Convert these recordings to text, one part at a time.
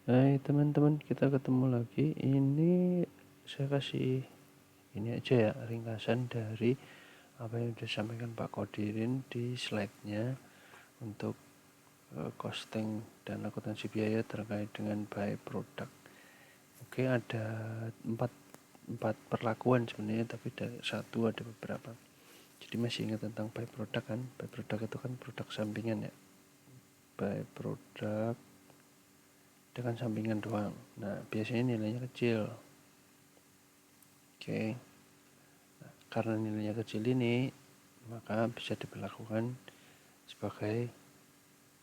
Hai teman-teman, kita ketemu lagi. Ini saya kasih ini aja ya, ringkasan dari apa yang disampaikan Pak Kodirin di slide-nya untuk costing dan akuntansi biaya terkait dengan by product. Oke, ada empat perlakuan sebenarnya, tapi dari satu ada beberapa. Jadi masih ingat tentang by product kan? By product itu kan produk sampingan ya. By product dengan sampingan doang. Nah, biasanya nilainya kecil. Oke. Karena nilainya kecil ini, maka bisa diberlakukan sebagai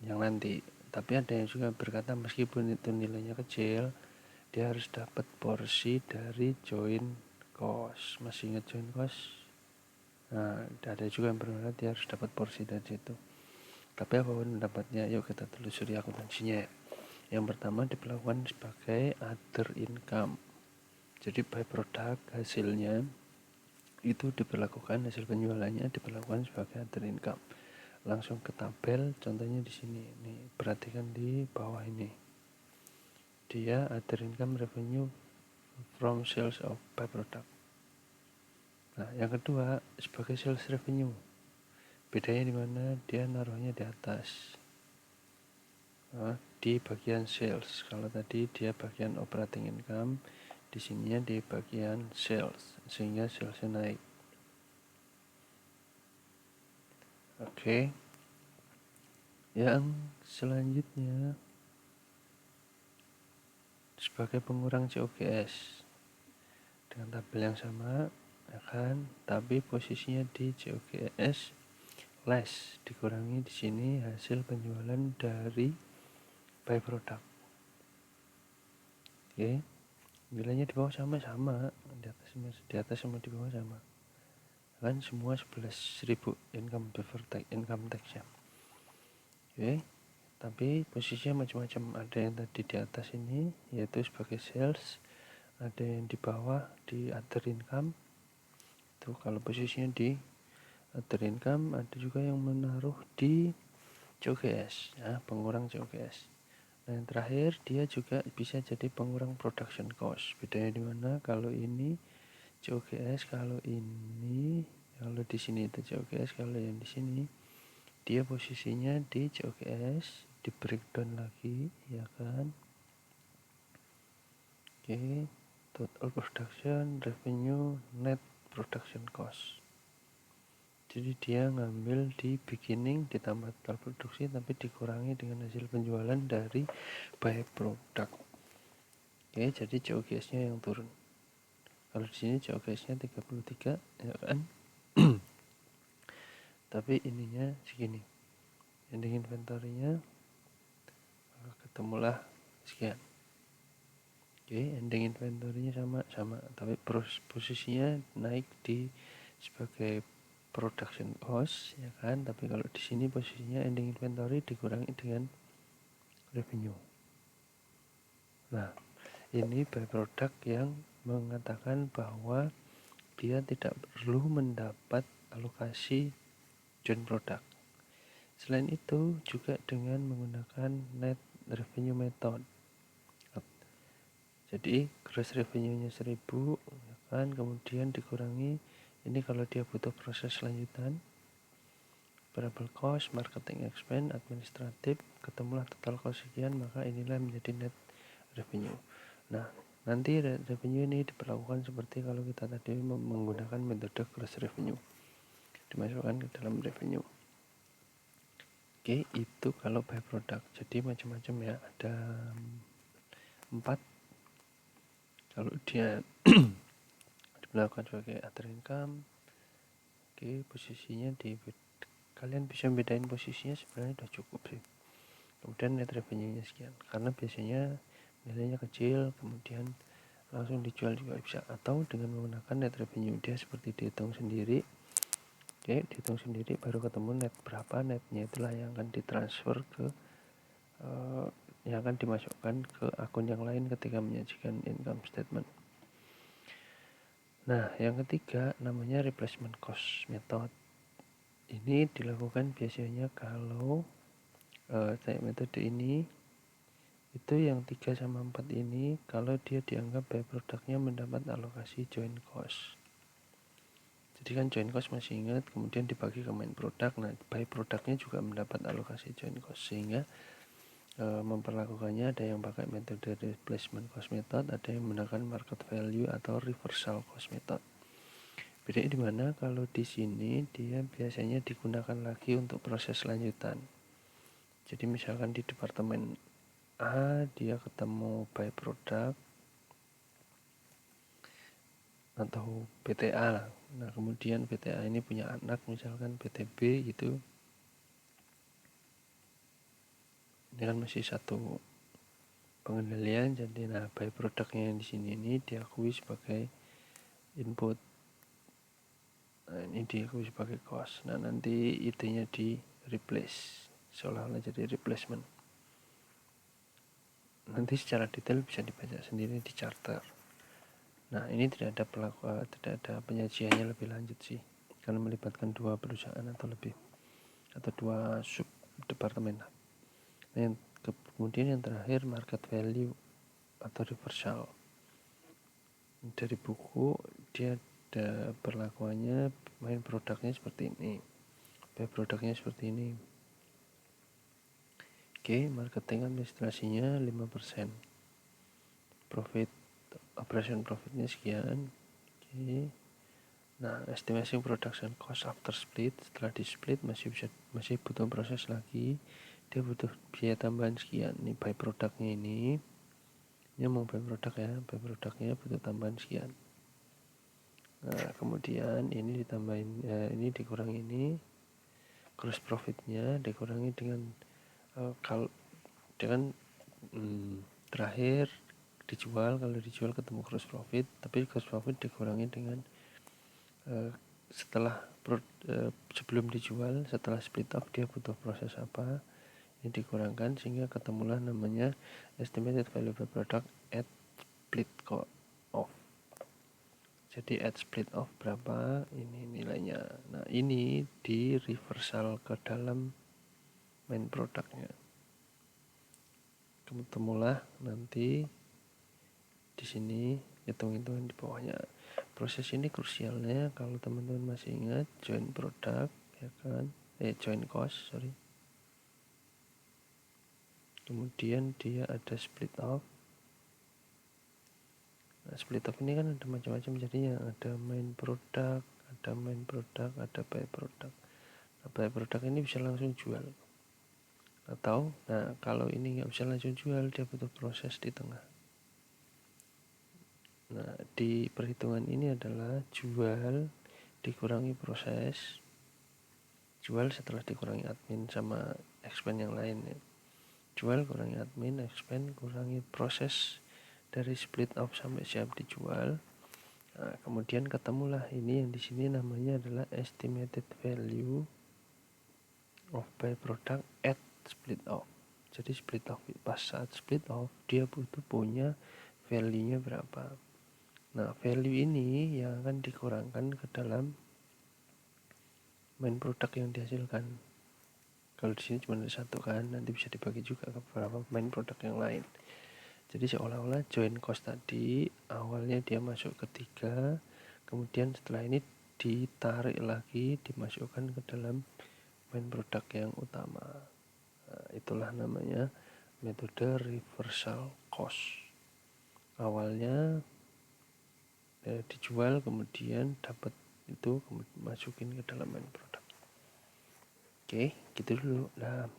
yang nanti. Tapi ada yang juga berkata meskipun itu nilainya kecil, dia harus dapat porsi dari join cost. Masih ingat join cost? Nah, ada juga yang berkata dia harus dapat porsi dari situ. Tapi apapun pendapatnya, yuk kita telusuri akuntansinya. Yang pertama diperlakukan sebagai other income. Jadi by product hasilnya itu diperlakukan, hasil penjualannya diperlakukan sebagai other income. Langsung ke tabel, contohnya di sini. Nih, perhatikan di bawah ini. Dia other income revenue from sales of by product. Nah, yang kedua sebagai sales revenue. Bedanya di mana? Dia naruhnya di atas. Nah, di bagian sales. Kalau tadi dia bagian operating income, di sininya di bagian sales, sehingga salesnya naik. Oke. Yang selanjutnya sebagai pengurang COGS dengan tabel yang sama, ya kan? Tapi posisinya di COGS less, dikurangi di sini hasil penjualan dari by product. Oke. Nilainya di bawah sama-sama, di atas sama di bawah sama. Kan semua 11.000 income before tax, income tax ya. Oke. Tapi posisinya macam-macam, ada yang tadi di atas ini yaitu sebagai sales, ada yang di bawah di other income. Tuh kalau posisinya di other income, ada juga yang menaruh di COGS ya, pengurang COGS. Nah, yang terakhir dia juga bisa jadi pengurang production cost. Bedanya di mana? Kalau ini COGS, kalau di sini itu COGS, kalau yang di sini dia posisinya di COGS, di breakdown lagi, ya kan? Oke, total production revenue net production cost. Jadi dia ngambil di beginning ditambah total produksi, tapi dikurangi dengan hasil penjualan dari by product. Oke, jadi COGS-nya yang turun. Kalau di sini COGS-nya 33, ya kan? Tapi ininya segini. Ending inventory-nya ketemulah sekian. Oke, ending inventory-nya sama, tapi posisinya naik di sebagai production cost, ya kan? Tapi kalau di sini posisinya ending inventory dikurangi dengan revenue. Nah, ini by product yang mengatakan bahwa dia tidak perlu mendapat alokasi joint product. Selain itu juga dengan menggunakan net revenue method. Jadi gross revenue-nya 1000, ya kan, kemudian dikurangi ini kalau dia butuh proses lanjutan, variable cost, marketing expense, administratif, ketemulah total cost sekian, maka inilah menjadi net revenue. Nah, nanti revenue ini diperlakukan seperti kalau kita tadi menggunakan metode gross revenue, dimasukkan ke dalam revenue. Oke, itu kalau by product. Jadi macam-macam ya, ada 4. Kalau dia diperlakukan sebagai other income, oke, posisinya kalian bisa bedain posisinya sebenarnya udah cukup sih. Kemudian net revenue-nya sekian, karena biasanya nilainya kecil, kemudian langsung dijual juga bisa, atau dengan menggunakan net revenue dia seperti dihitung sendiri. Oke, dihitung sendiri baru ketemu net berapa, netnya itulah yang akan ditransfer ke yang akan dimasukkan ke akun yang lain ketika menyajikan income statement. Nah, yang ketiga namanya replacement cost method. Ini dilakukan biasanya kalau metode ini itu itu yang 3 sama 4 ini kalau dia dianggap byproductnya mendapat alokasi joint cost. Jadi kan joint cost masih ingat, kemudian dibagi ke main product. Nah, byproductnya juga mendapat alokasi joint cost, sehingga memperlakukannya ada yang pakai metode replacement cost method, ada yang menggunakan market value atau reversal cost method. Bedanya di mana? Kalau di sini dia biasanya digunakan lagi untuk proses lanjutan. Jadi misalkan di departemen A dia ketemu byproduct atau PTA lah. Nah, kemudian PTA ini punya anak misalkan PTB gitu. Ini kan masih satu pengendalian, jadi nah byproductnya yang di sini ini diakui sebagai input. Nah, ini diakui sebagai cost. Nah, nanti idenya di replace, seolah-olah jadi replacement. Nanti secara detail bisa dibaca sendiri di charter. Nah, ini tidak ada penyajiannya lebih lanjut sih, karena melibatkan 2 perusahaan atau lebih, atau 2 sub departemen. Nah, kemudian yang terakhir market value atau reversal. Dari buku dia ada perlakuannya, main produknya seperti ini, produknya seperti ini. Oke, marketing administrasinya 5%, profit operation profitnya sekian. Oke. Nah, estimation production cost after split, setelah di split masih butuh proses lagi, dia butuh biaya tambahan sekian. Ini by produknya ini mau by produk ya, by produknya butuh tambahan sekian. Nah, kemudian ini ditambahin, ini dikurangi ini, gross profitnya dikurangi dengan kalau dengan terakhir dijual, kalau dijual ketemu gross profit, tapi gross profit dikurangi dengan setelah sebelum dijual, setelah split off dia butuh proses apa, ini dikurangkan sehingga ketemulah namanya estimated value by product at split off. Jadi at split off berapa ini nilainya. Nah, ini di reversal ke dalam main produknya. Ketemulah nanti di sini hitung-hitungan di bawahnya. Proses ini krusialnya kalau teman-teman masih ingat joint product ya kan, joint cost sorry. Kemudian dia ada split off. Nah, split off ini kan ada macam-macam jadinya, ada main product, ada by product. Nah, by product ini bisa langsung jual. Atau nah kalau ini nggak bisa langsung jual, dia butuh proses di tengah. Nah, di perhitungan ini adalah jual dikurangi proses, jual setelah dikurangi admin sama expense yang lain ya. Jual kurangi admin, expense kurangi proses dari split off sampai siap dijual. Nah, kemudian ketemulah ini yang di sini namanya adalah estimated value of by product at split off. Jadi split off, pas saat split off dia butuh punya value-nya berapa. Nah, value ini yang akan dikurangkan ke dalam main produk yang dihasilkan. Kalau di sini cuma ada satu kan, nanti bisa dibagi juga ke beberapa main produk yang lain. Jadi seolah-olah joint cost tadi awalnya dia masuk ke 3, kemudian setelah ini ditarik lagi, dimasukkan ke dalam main produk yang utama. Nah, itulah namanya metode reversal cost. Awalnya dijual, kemudian dapat itu masukin ke dalam main produk. Oke, gitu dulu. Nah,